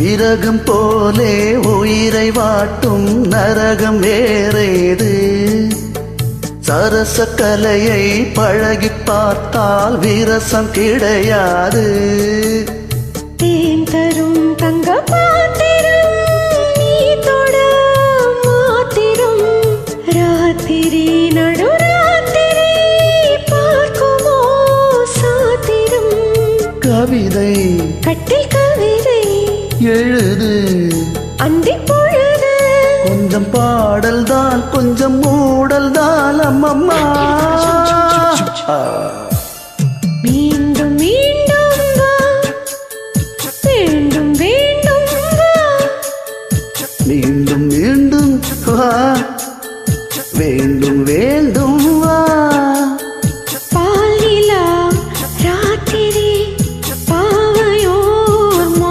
விரகம் போலே உயிரை வாட்டும் நரகம் வேறேது. சரச கலையை பழகி பார்த்தால் விரசம் கிடையாது. தேன் தரும் தங்க பாத்திரம் நீ தொட மாத்திரம். ராத்திரி நடுராத்திரி பார்க்குமோ சாத்திரம். கவிதை கட்டில் கவிதை எழுது அந்தி பொழுது. கொஞ்சம் பாடல் தான் கொஞ்சம் மூடல் தான் அம்மம்மா. மீன்